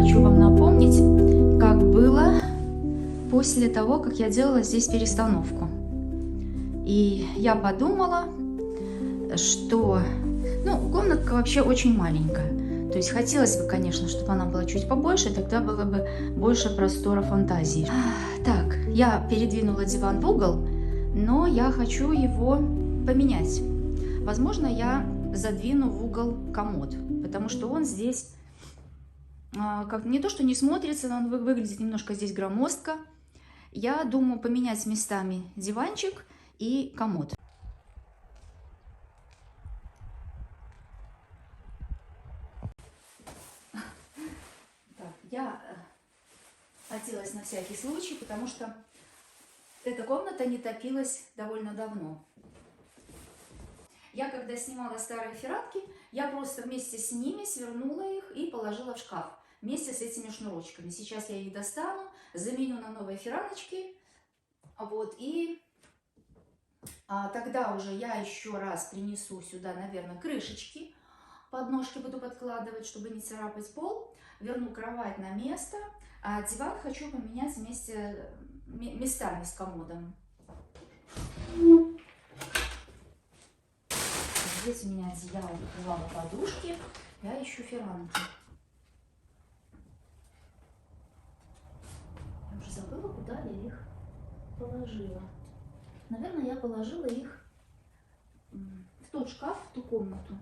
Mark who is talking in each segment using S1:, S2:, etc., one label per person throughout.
S1: хочу вам напомнить, как было после того, как я делала здесь перестановку. И я подумала, что, комнатка вообще очень маленькая. То есть хотелось бы, конечно, чтобы она была чуть побольше, тогда было бы больше простора фантазии. Так, я передвинула диван в угол, но я хочу его поменять. Возможно, я задвину в угол комод, потому что он здесь как не то, что не смотрится, но он выглядит немножко здесь громоздко. Я думаю поменять местами диванчик и комод. Так, я оделась на всякий случай, потому что эта комната не топилась довольно давно. Я когда снимала старые фиранки, я просто вместе с ними свернула их и положила в шкаф. Вместе с этими шнурочками. Сейчас я их достану, заменю на новые фираночки. Вот, и тогда уже я еще раз принесу сюда, наверное, крышечки. Подножки буду подкладывать, чтобы не царапать пол. Верну кровать на место. А диван хочу поменять местами с комодом. Здесь у меня одеяло, покрывало, подушки. Я ищу фиранки. Я уже забыла, куда я их положила. Наверное, я положила их в тот шкаф, в ту комнату.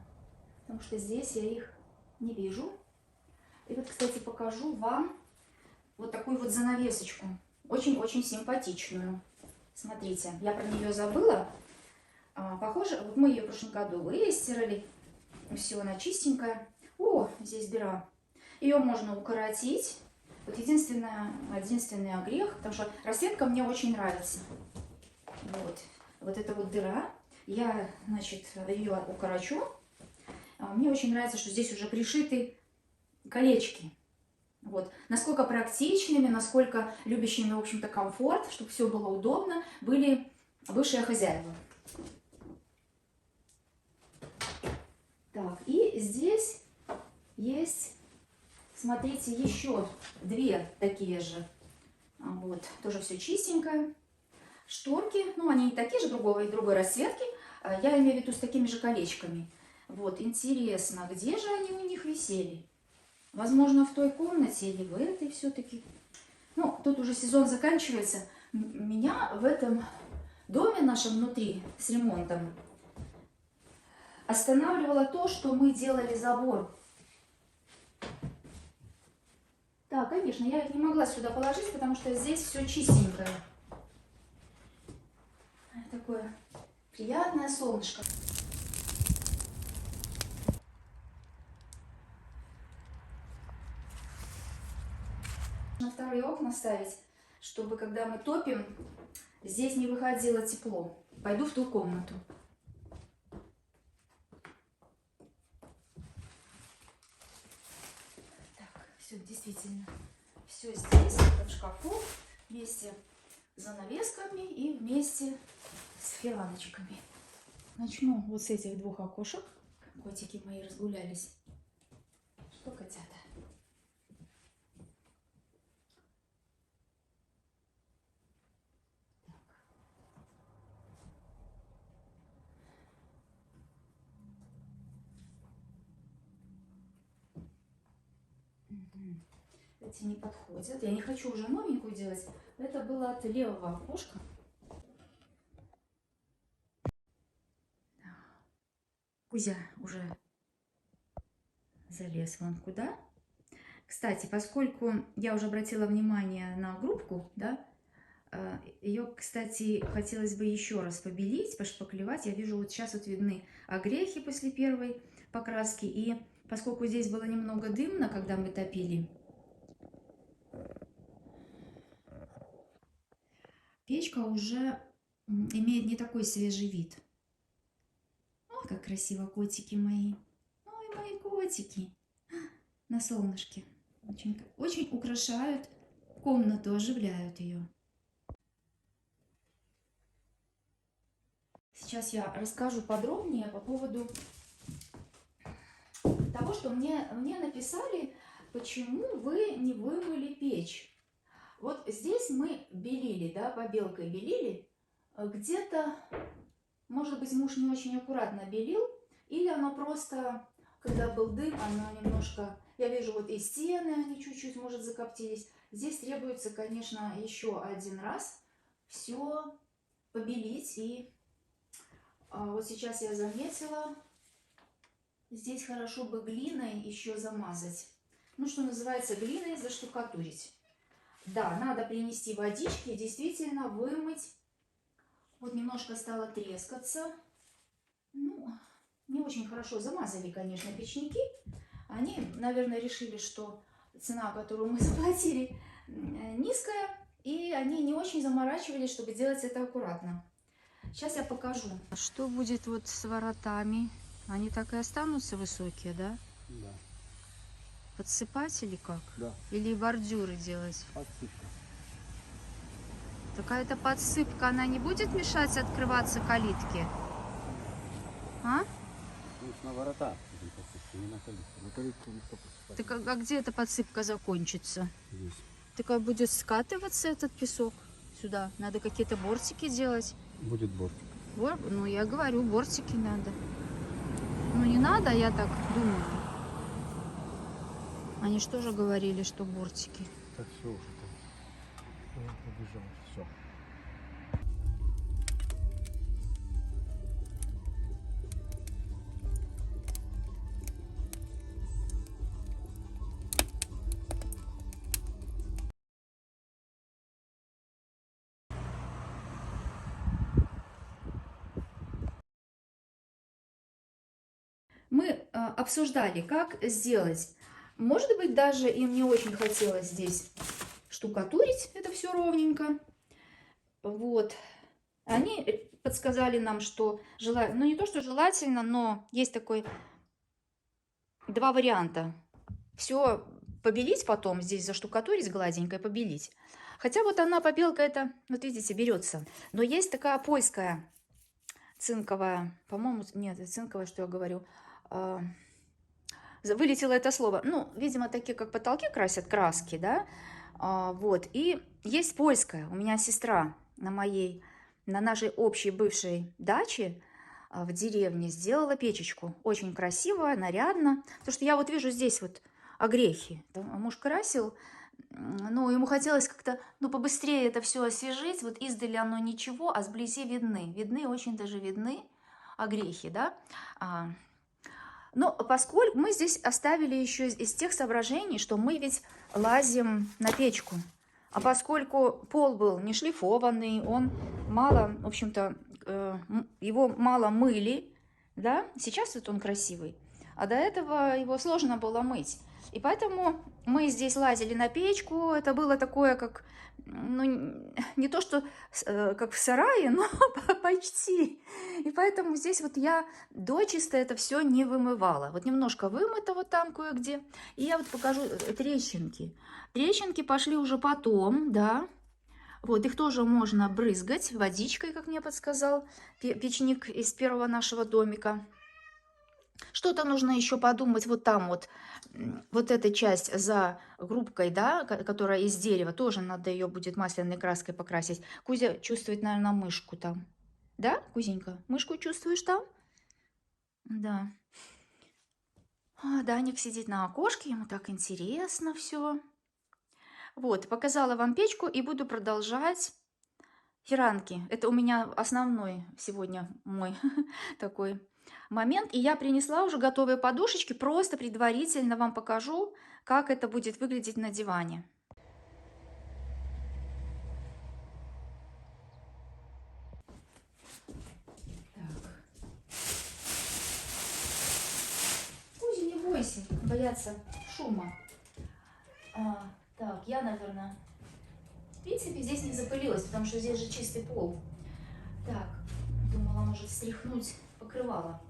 S1: Потому что здесь я их не вижу. И вот, кстати, покажу вам вот такую вот занавесочку. Очень-очень симпатичную. Смотрите, я про нее забыла. Похоже, вот мы ее в прошлом году выстирали. Все, она чистенькая. О, здесь дыра. Ее можно укоротить. Вот единственный огрех, потому что расцветка мне очень нравится. Вот эта вот дыра. Я, значит, ее укорочу. Мне очень нравится, что здесь уже пришиты колечки. Вот. Насколько практичными, насколько любящими, в общем-то, комфорт, чтобы все было удобно, были бывшие хозяева. Так, и здесь есть, смотрите, еще две такие же. Вот, тоже все чистенькое. Шторки, они не такие же, другой расцветки. Я имею в виду с такими же колечками. Вот, интересно, где же они у них висели? Возможно, в той комнате или в этой все-таки. Тут уже сезон заканчивается. Меня в этом доме нашем внутри с ремонтом останавливало то, что мы делали забор. Да, конечно, я их не могла сюда положить, потому что здесь все чистенькое. Такое приятное солнышко. На вторые окна ставить, чтобы когда мы топим, здесь не выходило тепло. Пойду в ту комнату. Так, все, действительно, все здесь, в шкафу, вместе с занавесками и вместе с фираночками. Начну вот с этих двух окошек. Котики мои разгулялись. Что, котята? Эти не подходят. Я не хочу уже новенькую делать. Это было от левого окошка. Кузя уже залез вон куда. Кстати, поскольку я уже обратила внимание на грубку, да, ее, кстати, хотелось бы еще раз побелить, пошпаклевать. Я вижу, вот сейчас вот видны огрехи после первой покраски. И поскольку здесь было немного дымно, когда мы топили, печка уже имеет не такой свежий вид. Ой, как красиво, котики мои. Ой, мои котики. На солнышке. Очень украшают комнату, оживляют ее. Сейчас я расскажу подробнее по поводу того, что мне написали почему вы не вымыли печь? Вот здесь мы белили, да, побелкой белили. Где-то, может быть, муж не очень аккуратно белил, или оно просто, когда был дым, оно немножко... Я вижу, вот и стены, они чуть-чуть, может, закоптились. Здесь требуется, конечно, еще один раз все побелить. И вот сейчас я заметила, здесь хорошо бы глиной еще замазать. Ну, что называется, глиной заштукатурить. Да, надо принести водички, действительно вымыть. Вот немножко стало трескаться. Ну, не очень хорошо замазали, конечно, печники. Они, наверное, решили, что цена, которую мы заплатили, низкая. И они не очень заморачивались, чтобы делать это аккуратно. Сейчас я покажу.
S2: Что будет вот с воротами? Они так и останутся высокие, да?
S3: Да.
S2: Подсыпать или как?
S3: Да.
S2: Или бордюры делать?
S3: Подсыпка.
S2: Такая-то подсыпка, она не будет мешать открываться калитке? А?
S3: Ну, на ворота будем подсыпка, не на калитку. На калитку никто подсыпать.
S2: Так, а где эта подсыпка закончится?
S3: Здесь.
S2: Так а будет скатываться этот песок сюда? Надо какие-то бортики делать?
S3: Будет бортик.
S2: Ну, я говорю, бортики надо. Ну, не надо, я так думаю. Они что же говорили, что бортики?
S3: Так все уже там. Я побежал. Все.
S1: Мы обсуждали, как сделать. Может быть, даже им не очень хотелось здесь штукатурить это все ровненько. Вот. Они подсказали нам, что желательно, ну не то, что желательно, но есть такой два варианта. Все побелить потом, здесь заштукатурить гладенько и побелить. Хотя вот она, побелка, это, вот видите, берется. Но есть такая польская цинковая, по-моему, нет, цинковая, что я говорю, вылетело это слово. Ну, видимо, такие, как потолки красят, краски, да, вот. И есть польская, у меня сестра на нашей общей бывшей даче в деревне сделала печечку. Очень красиво, нарядно. Потому что я вот вижу здесь вот огрехи. Муж красил, ну, ему хотелось как-то, ну, побыстрее это все освежить. Вот издали оно ничего, а сблизи видны. Видны, очень даже видны огрехи, да. Но поскольку мы здесь оставили еще из тех соображений, что мы ведь лазим на печку. А поскольку пол был не шлифованный, он мало, в общем-то, его мало мыли, да, сейчас вот он красивый, а до этого его сложно было мыть. И поэтому мы здесь лазили на печку, это было такое, как, ну, не то что как в сарае, но почти. И поэтому здесь вот я дочисто это все не вымывала. Вот немножко вымыто вот там кое-где. И я вот покажу трещинки. Трещинки пошли уже потом, да. Вот, их тоже можно брызгать водичкой, как мне подсказал печник из первого нашего домика. Что-то нужно еще подумать вот там вот эта часть за грубкой, да, которая из дерева, тоже надо ее будет масляной краской покрасить. Кузя чувствует, наверное, мышку там. Да, Кузенька, мышку чувствуешь там? Да. Даник сидит на окошке, ему так интересно все. Вот, показала вам печку и буду продолжать фиранки. Это у меня основной сегодня мой такой момент. И я принесла уже готовые подушечки, просто предварительно вам покажу, как это будет выглядеть на диване. Кузя, не бойся, бояться шума. Так, я, наверное, в принципе, здесь не запылилась, потому что здесь же чистый пол. Так, думала, может, стряхнуть покрывало.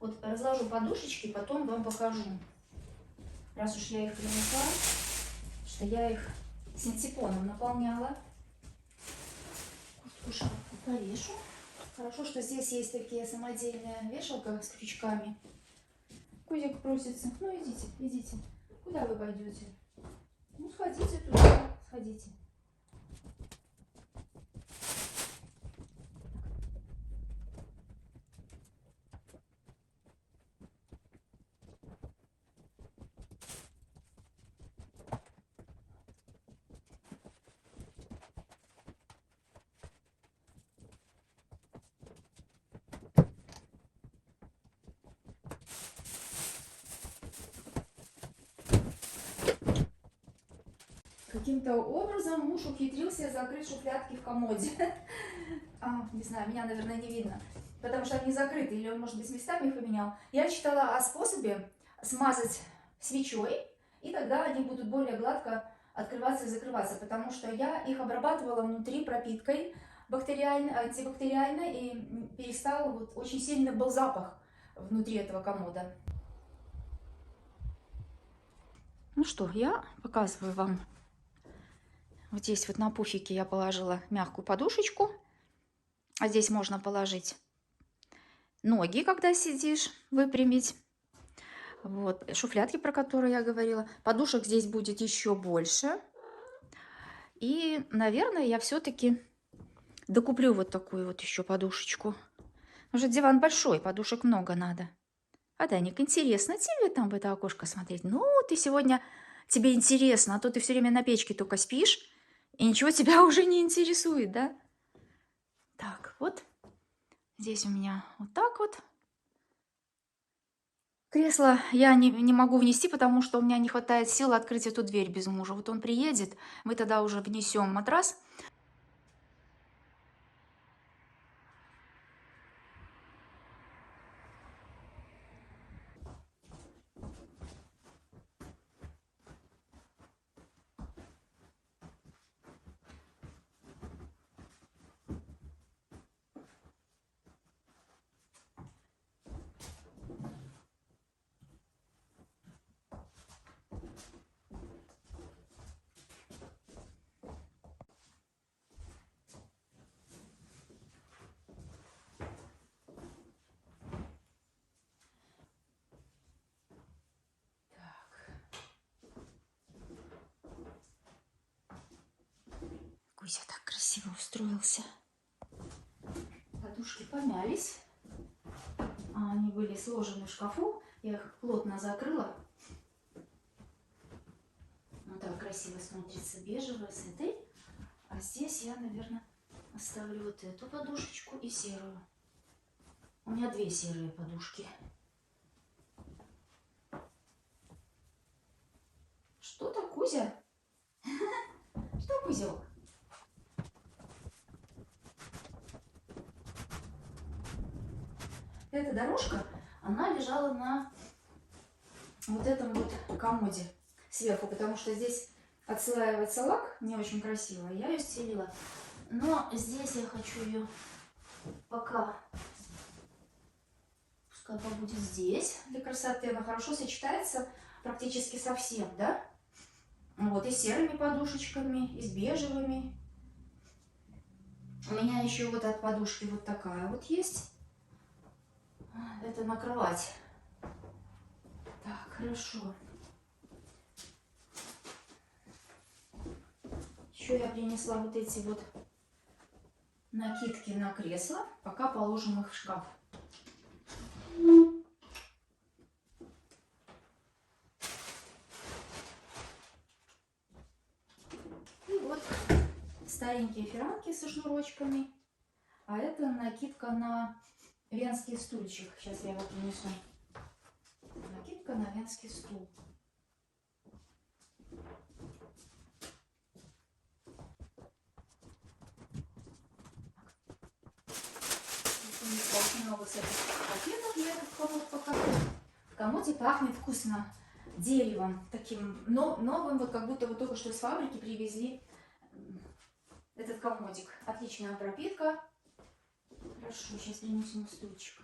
S1: Вот разложу подушечки, потом вам покажу. Раз уж я их принесла, что я их синтепоном наполняла. Куртку шапку повешу. Хорошо, что здесь есть такие самодельная вешалка с крючками. Кузик просится. Ну, идите, идите. Куда вы пойдете? Ну, сходите туда, сходите. Каким-то образом муж ухитрился закрыть шуфлядки в комоде. Не знаю, меня, наверное, не видно, потому что они закрыты, или он, может быть, местами их поменял. Я читала о способе смазать свечой, и тогда они будут более гладко открываться и закрываться, потому что я их обрабатывала внутри пропиткой бактериальной, антибактериальной, и перестал, вот очень сильный был запах внутри этого комода. Ну что, я показываю вам. Вот здесь вот на пуфике я положила мягкую подушечку. А здесь можно положить ноги, когда сидишь, выпрямить. Вот, шуфлядки, про которые я говорила. Подушек здесь будет еще больше. И, наверное, я все-таки докуплю вот такую вот еще подушечку. Потому что диван большой, подушек много надо. А, Даник, интересно тебе там в это окошко смотреть? Ну, ты сегодня... Тебе интересно, а то ты все время на печке только спишь. И ничего тебя уже не интересует, да? Так, вот. Здесь у меня вот так вот. Кресло я не могу внести, потому что у меня не хватает сил открыть эту дверь без мужа. Вот он приедет, мы тогда уже внесем матрас. Гуся так красиво устроился. Подушки помялись. Они были сложены в шкафу. Я их плотно закрыла. Вот так красиво смотрится бежевая с этой. А здесь я, наверное, оставлю вот эту подушечку и серую. У меня две серые подушки. Что-то, Кузя? Что, Кузек? Эта дорожка, она лежала на вот этом вот комоде сверху, потому что здесь отслаивается лак, не очень красиво, я ее стелила. Но здесь я хочу ее пока, пускай побудет здесь для красоты, она хорошо сочетается практически со всем, да? Вот, и с серыми подушечками, и с бежевыми. У меня еще вот от подушки вот такая вот есть. Это на кровать. Так, хорошо. Еще я принесла вот эти вот накидки на кресло. Пока положим их в шкаф. И вот старенькие фиранки со шнурочками. А это накидка на венский стульчик. Сейчас я его принесу. Накидка на венский стул. Очень много всяких пакетов я этот комод покажу. В комоде пахнет вкусно деревом, таким новым, вот как будто вот только что с фабрики привезли этот комодик. Отличная пропитка. Хорошо, сейчас принесем стульчик.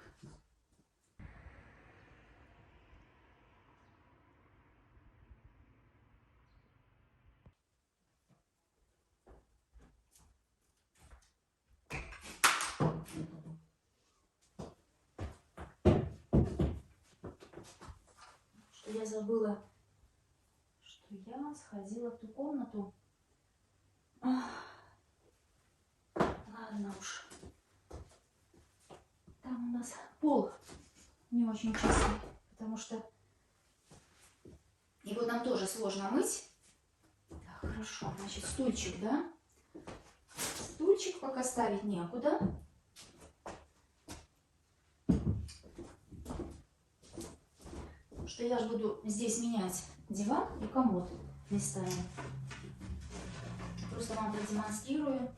S1: Что я забыла я сходила в ту комнату. Ах, ладно уж. Там у нас пол не очень чистый, потому что его нам тоже сложно мыть. Так, хорошо, значит, стульчик, да? Стульчик пока ставить некуда. Потому что я же буду здесь менять диван и комод местами. Просто вам продемонстрирую,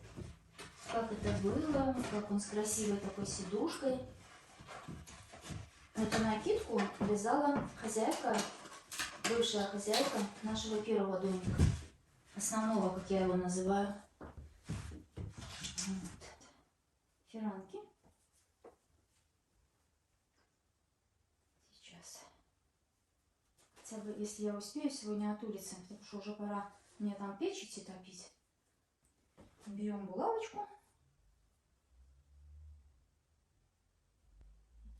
S1: как это было, как он с красивой такой сидушкой. Эту накидку вязала хозяйка, бывшая хозяйка нашего первого домика. Основного, как я его называю. Вот. Фиранки. Сейчас. Хотя бы, если я успею сегодня от улицы, потому что уже пора мне там печь идти топить. Берем булавочку.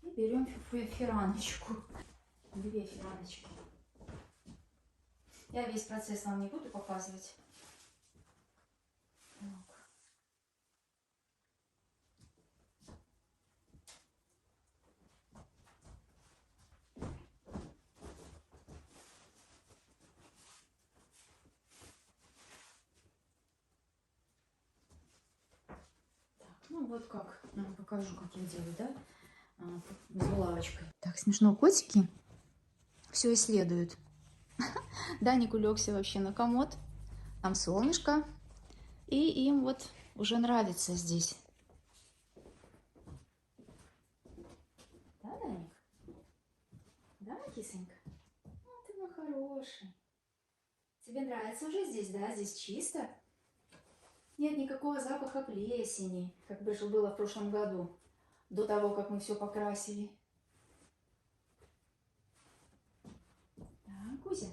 S1: И берем фираночку. 2 фираночки. Я весь процесс вам не буду показывать. Так. Ну вот как, я вам покажу, как я делаю, да, с булавочкой. Так, смешно, котики все исследуют. Даник улегся вообще на комод, там солнышко, и им вот уже нравится здесь. Да, Даник? Да, кисонька? Ну, ты мой хороший. Тебе нравится уже здесь, да? Здесь чисто? Нет никакого запаха плесени, как было в прошлом году, до того, как мы все покрасили. Да, Кузя,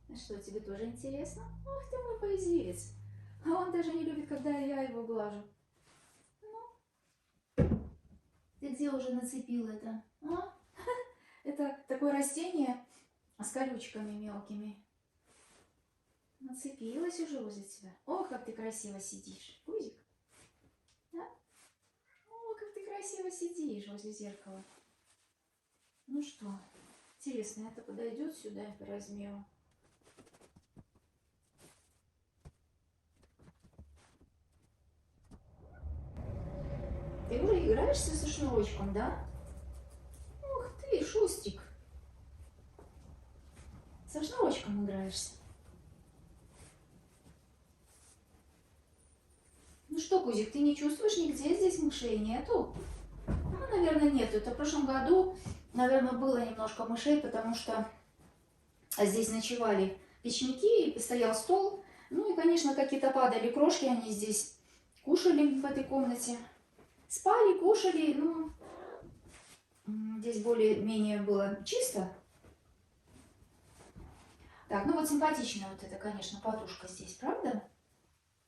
S1: а что, тебе тоже интересно? Ох ты мой поездец. А он даже не любит, когда я его глажу. Ну, ты где уже нацепил это? А? Это такое растение с колючками мелкими. Нацепилась уже возле тебя. Ох, как ты красиво сидишь, Кузик. Да? О, как ты красиво сидишь возле зеркала. Ну что, интересно, это подойдет сюда по размеру? Ты уже играешься со шнурочком, да? Ух ты, Шустик. Со шнурочком играешься. Ну что, Кузик, ты не чувствуешь нигде здесь мышей? Нету? Ну, наверное, нету. Это в прошлом году, наверное, было немножко мышей, потому что здесь ночевали печники, и стоял стол. Ну и, конечно, какие-то падали крошки, они здесь кушали в этой комнате. Спали, кушали, ну, здесь более-менее было чисто. Так, ну вот симпатичная вот эта, конечно, подушка здесь, правда?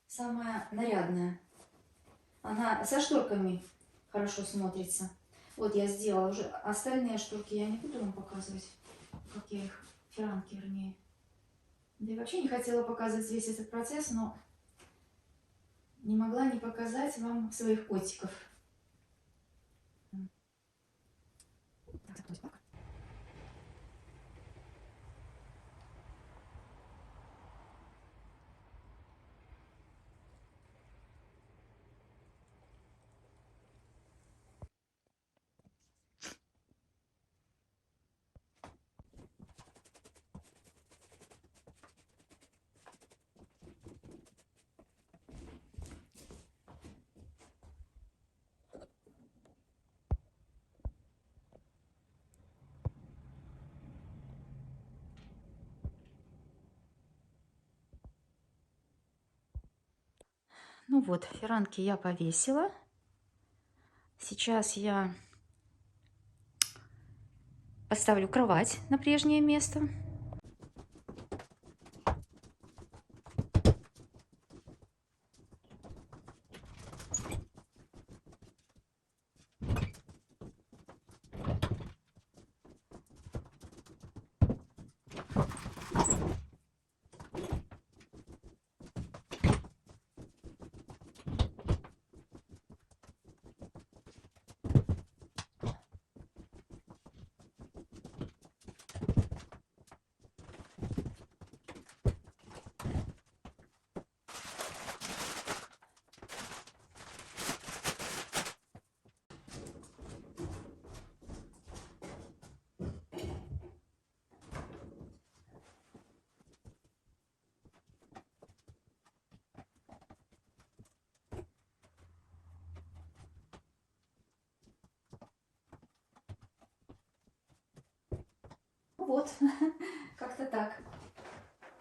S1: Самая нарядная. Она со шторками хорошо смотрится. Вот я сделала уже. Остальные шторки я не буду вам показывать, как я их, фиранки вернее. Да и вообще не хотела показывать весь этот процесс, но не могла не показать вам своих котиков. Ну вот, фиранки я повесила. Сейчас я поставлю кровать на прежнее место. вот, как-то так.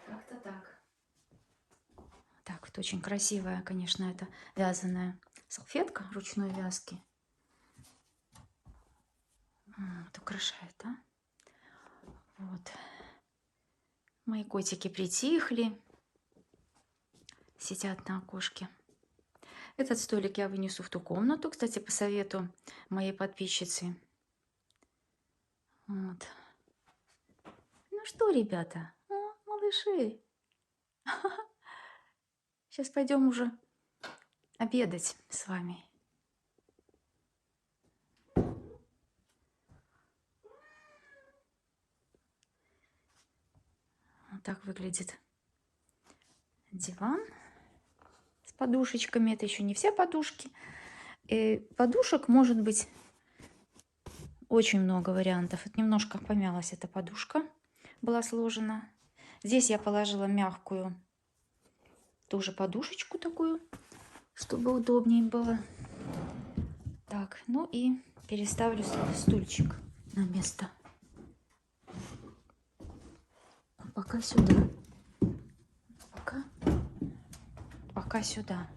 S1: Как-то так. Так, вот очень красивая, конечно, это вязаная салфетка ручной вязки. Вот, украшает, да? Вот. Мои котики притихли, сидят на окошке. Этот столик я вынесу в ту комнату, кстати, по совету моей подписчицы. Вот. Ну что, ребята, малыши, сейчас пойдем уже обедать с вами. Вот так выглядит диван с подушечками. Это еще не все подушки. Подушек может быть очень много вариантов. Вот немножко помялась эта подушка, была сложена. Здесь я положила мягкую тоже подушечку такую, чтобы удобнее было. Так, ну и переставлю стульчик на место. Пока сюда. Пока сюда.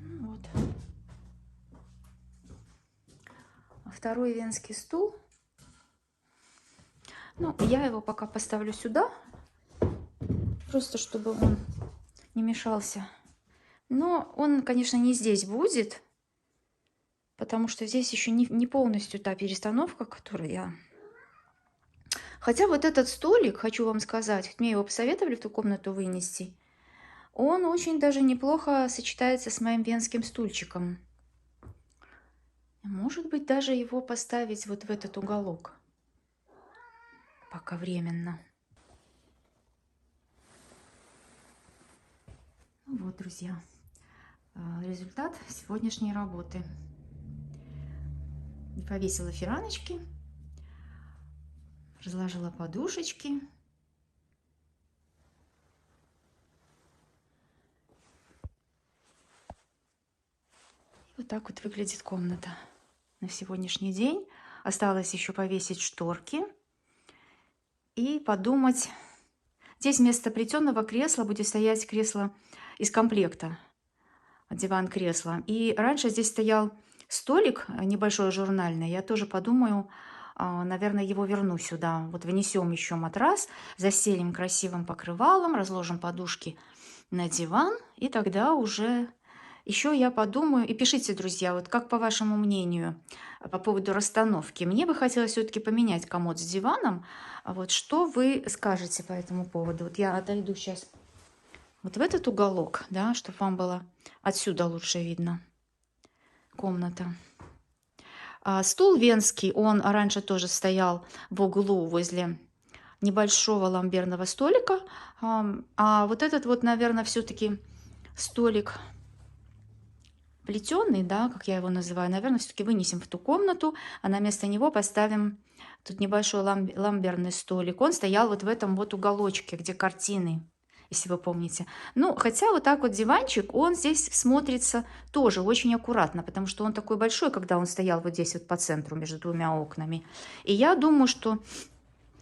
S1: Вот. А второй венский стул. Ну, я его пока поставлю сюда. Просто чтобы он не мешался. Но он, конечно, не здесь будет. Потому что здесь еще не полностью та перестановка, которую я... Хотя вот этот столик, хочу вам сказать, мне его посоветовали в ту комнату вынести. Он очень даже неплохо сочетается с моим венским стульчиком. Может быть, даже его поставить вот в этот уголок. Пока временно. Вот, друзья, результат сегодняшней работы. Повесила фираночки, разложила подушечки. Вот так вот выглядит комната на сегодняшний день. Осталось еще повесить шторки и подумать. Здесь вместо плетеного кресла будет стоять кресло из комплекта, диван-кресло. И раньше здесь стоял столик небольшой журнальный. Я тоже подумаю, наверное, его верну сюда. Вот внесем еще матрас, застелим красивым покрывалом, разложим подушки на диван, и тогда уже еще я подумаю. И пишите, друзья, вот как по вашему мнению по поводу расстановки. Мне бы хотелось все-таки поменять комод с диваном. Вот что вы скажете по этому поводу? Вот я отойду сейчас вот в этот уголок, да, чтобы вам было отсюда лучше видно комната. Стул венский, он раньше тоже стоял в углу возле небольшого ламберного столика. А вот этот вот, наверное, все-таки столик плетеный, да, как я его называю, наверное, все-таки вынесем в ту комнату, а на место него поставим тут небольшой ламберный столик. Он стоял вот в этом вот уголочке, где картины, если вы помните. Ну, хотя вот так вот диванчик, он здесь смотрится тоже очень аккуратно, потому что он такой большой, когда он стоял вот здесь вот по центру между двумя окнами. И я думаю, что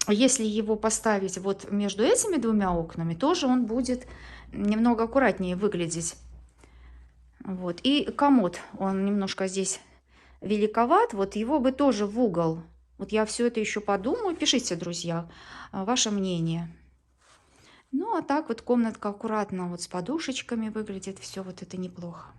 S1: если его поставить вот между этими двумя окнами, тоже он будет немного аккуратнее выглядеть. Вот. И комод, он немножко здесь великоват, вот его бы тоже в угол. Вот я все это еще подумаю. Пишите, друзья, ваше мнение. Ну, а так вот комнатка аккуратно вот с подушечками выглядит. Все вот это неплохо.